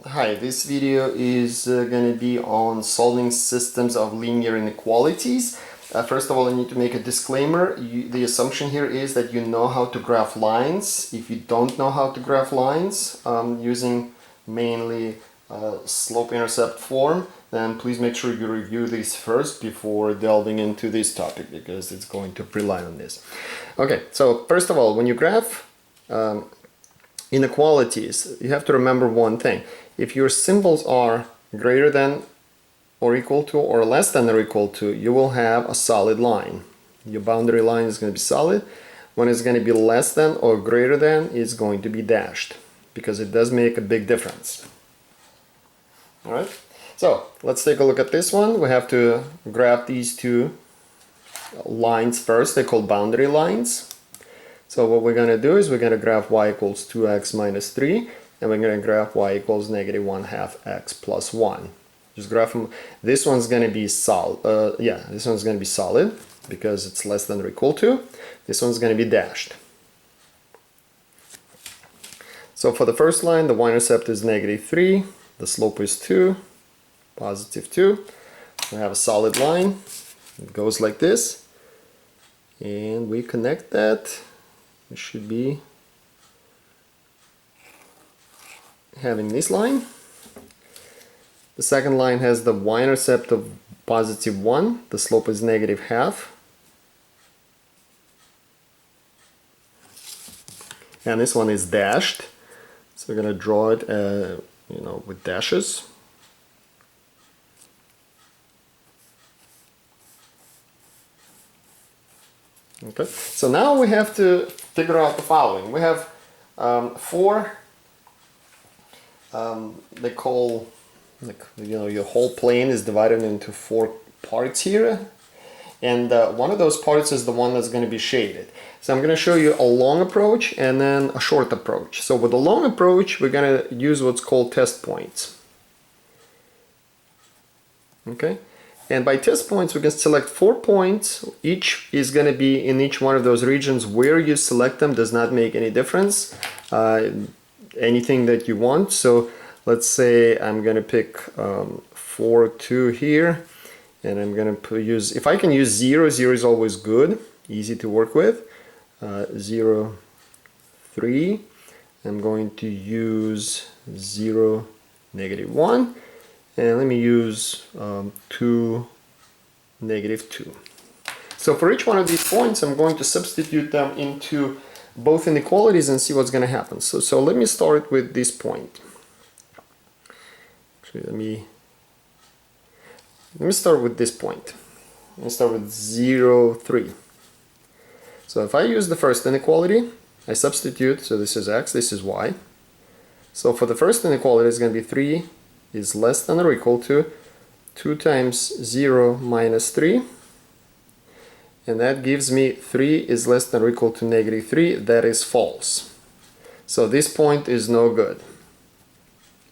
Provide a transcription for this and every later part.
Hi, this video is going to be on solving systems of linear inequalities. First of all, I need to make a disclaimer. The assumption here is that you know how to graph lines. If you don't know how to graph lines using mainly slope-intercept form, then please make sure you review these first before delving into this topic, because it's going to rely on this. Okay, so first of all, when you graph inequalities, you have to remember one thing. If your symbols are greater than or equal to or less than or equal to, you will have a solid line. Your boundary line is going to be solid. When it's going to be less than or greater than, it's going to be dashed, because it does make a big difference. Alright, so let's take a look at this one. We have to graph these two lines first. They're called boundary lines. So what we're going to do is we're going to graph y equals 2x minus 3, and we're going to graph y equals negative 1/2 x plus 1. Just graph them. This one's going to be solid. This one's going to be solid because it's less than or equal to. This one's going to be dashed. So for the first line, the y-intercept is negative 3, the slope is 2, positive 2. We have a solid line. It goes like this, and we connect that. We should be having this line. The second line has the y-intercept of positive 1. The slope is negative 1/2. And this one is dashed. So we're going to draw it with dashes. Okay. So now we have to figure out the following. We have four. They call, your whole plane is divided into 4 parts here, and one of those parts is the one that's going to be shaded. So I'm going to show you a long approach and then a short approach. So with the long approach, we're going to use what's called test points. Okay, and by test points, we can select 4 points. Each is going to be in each one of those regions. Where you select them does not make any difference. Anything that you want. So let's say I'm going to pick 4, 2 here, and I'm going to use, if I can use 0, 0 is always good, easy to work with. 0, 3, I'm going to use 0, negative 1, and let me use 2, negative 2. So for each one of these points, I'm going to substitute them into both inequalities and see what's going to happen. So let me start with this point. Actually, let me start with this point. Let me start with 0, 3. So if I use the first inequality, I substitute, so this is x, this is y. So for the first inequality, it's going to be 3 is less than or equal to 2 times 0 minus 3. And that gives me 3 is less than or equal to negative 3. That is false. So this point is no good.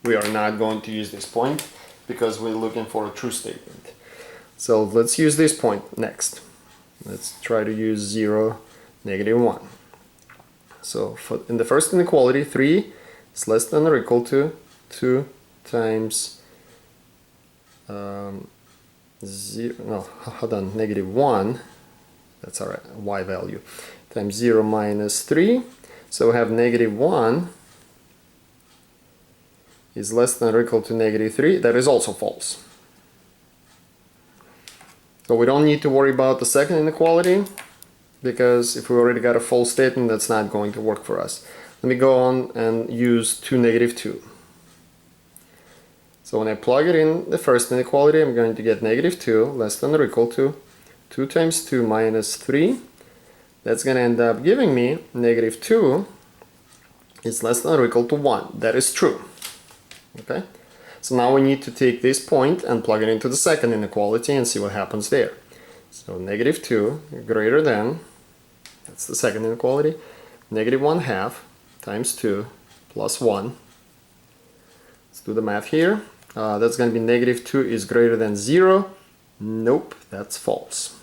We are not going to use this point because we're looking for a true statement. So let's use this point next. Let's try to use 0, negative 1. So in the first inequality, 3 is less than or equal to 2 times negative 1. That's our y value, times 0 minus 3. So we have negative 1 is less than or equal to negative 3. That is also false. So we don't need to worry about the second inequality, because if we already got a false statement, that's not going to work for us. Let me go on and use 2, negative 2. So when I plug it in the first inequality, I'm going to get negative 2 less than or equal to 2 times 2 minus 3. That's going to end up giving me negative 2 is less than or equal to 1. That is true. Okay? So now we need to take this point and plug it into the second inequality and see what happens there. So negative 2 greater than, that's the second inequality, negative 1/2 times 2 plus 1. Let's do the math here. That's going to be negative 2 is greater than 0. Nope, that's false.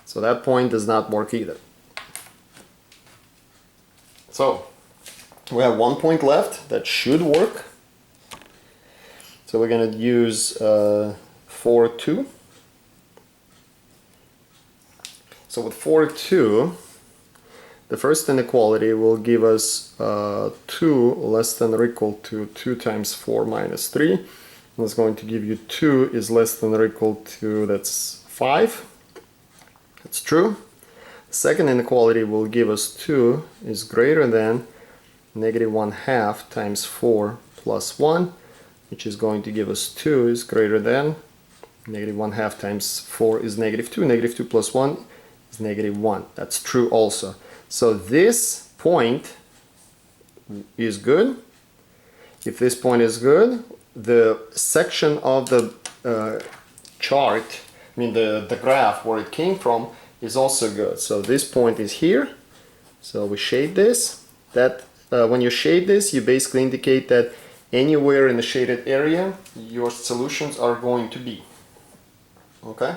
So that point does not work either. So we have 1 point left that should work. So we're going to use 4, 2. So with 4, 2, the first inequality will give us 2 less than or equal to 2 times 4 minus 3. And it's going to give you 2 is less than or equal to, that's 5. That's true. The second inequality will give us 2 is greater than negative 1/2 times 4 plus 1, which is going to give us 2 is greater than negative 1/2 times 4 is negative 2. Negative 2 plus 1 is negative 1. That's true also. So this point is good. If this point is good, the section of the chart, I mean the graph where it came from, is also good. So this point is here. So we shade this. That when you shade this, you basically indicate that anywhere in the shaded area your solutions are going to be. Okay?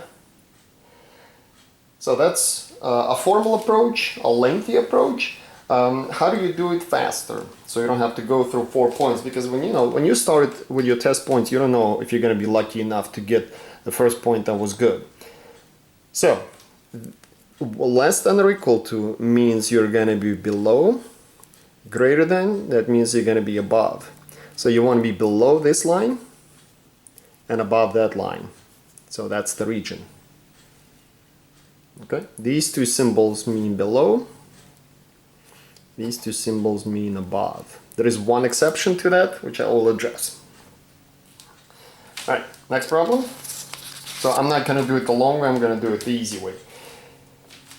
So that's a formal approach, a lengthy approach. How do you do it faster? So you don't have to go through 4 points, because when you start with your test points, you don't know if you're going to be lucky enough to get the first point that was good. So less than or equal to means you're going to be below. Greater than, that means you're going to be above. So you want to be below this line and above that line. So that's the region. Okay, these two symbols mean below. These two symbols mean above. There is one exception to that, which I will address. All right, next problem. So I'm not going to do it the long way, I'm going to do it the easy way.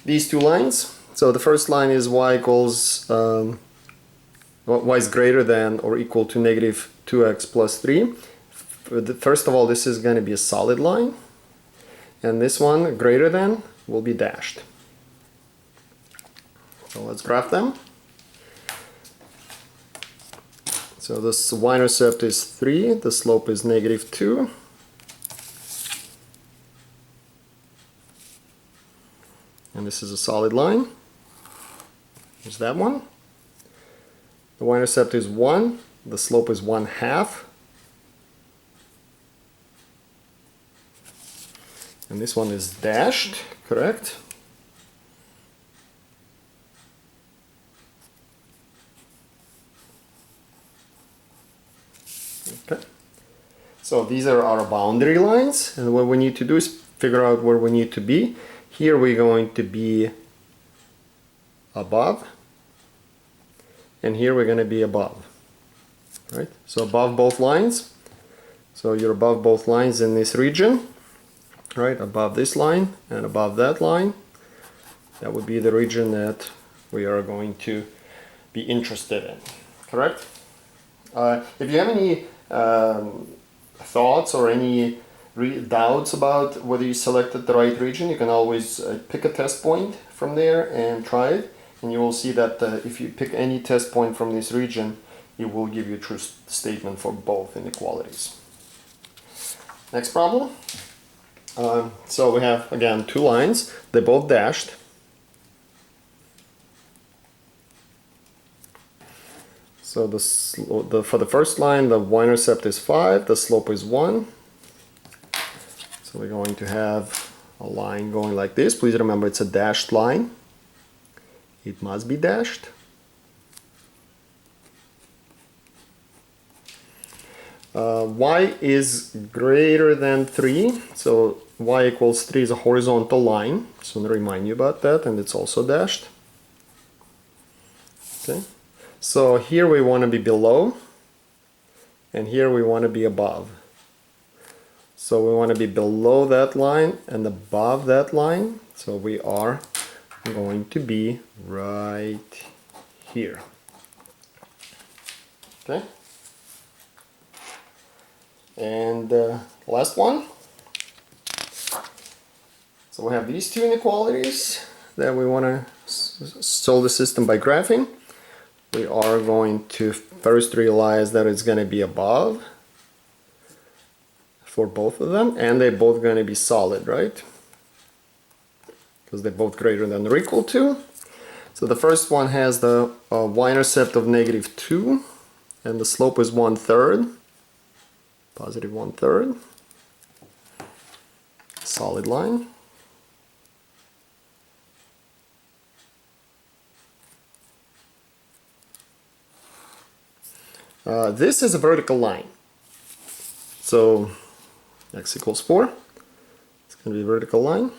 These two lines. So the first line is y equals, y is greater than or equal to negative 2x plus 3. First of all, this is going to be a solid line. And this one, greater than, will be dashed. So let's graph them. So this y-intercept is 3, the slope is negative 2. And this is a solid line. Here's that one. The y-intercept is 1, the slope is 1/2. And this one is dashed, correct? Okay. So these are our boundary lines, and what we need to do is figure out where we need to be. Here we're going to be above, and here we're going to be above. Right? So above both lines. So you're above both lines in this region. Right, above this line and above that line. That would be the region that we are going to be interested in, correct? If you have any thoughts or any doubts about whether you selected the right region, you can always pick a test point from there and try it, and you will see that if you pick any test point from this region, it will give you a true statement for both inequalities. Next problem. So we have, again, two lines. They're both dashed. So for the first line, the y-intercept is 5, the slope is 1. So we're going to have a line going like this. Please remember it's a dashed line. It must be dashed. Y is greater than 3, so y equals 3 is a horizontal line. So I'm going to remind you about that, and it's also dashed. Okay. So here we want to be below, and here we want to be above. So we want to be below that line and above that line. So we are going to be right here. Okay. And last one. So we have these two inequalities that we want to solve the system by graphing. We are going to first realize that it's going to be above for both of them, and they're both going to be solid, right? Because they're both greater than or equal to. So the first one has the y-intercept of -2, and the slope is 1/3. positive 1/3, solid line. This is a vertical line. So x equals 4. It's going to be a vertical line.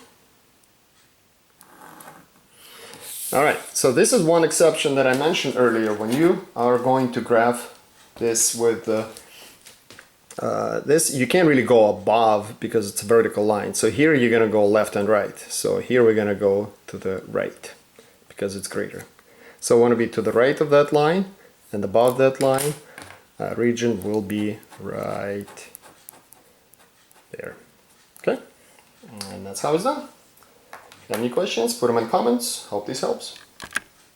Alright, so this is one exception that I mentioned earlier. When you are going to graph this with this, you can't really go above because it's a vertical line. So here you're going to go left and right. So here we're going to go to the right because it's greater. So I want to be to the right of that line, and above that line region will be right there. Okay, and that's how it's done. If you have any questions, put them in comments. Hope this helps.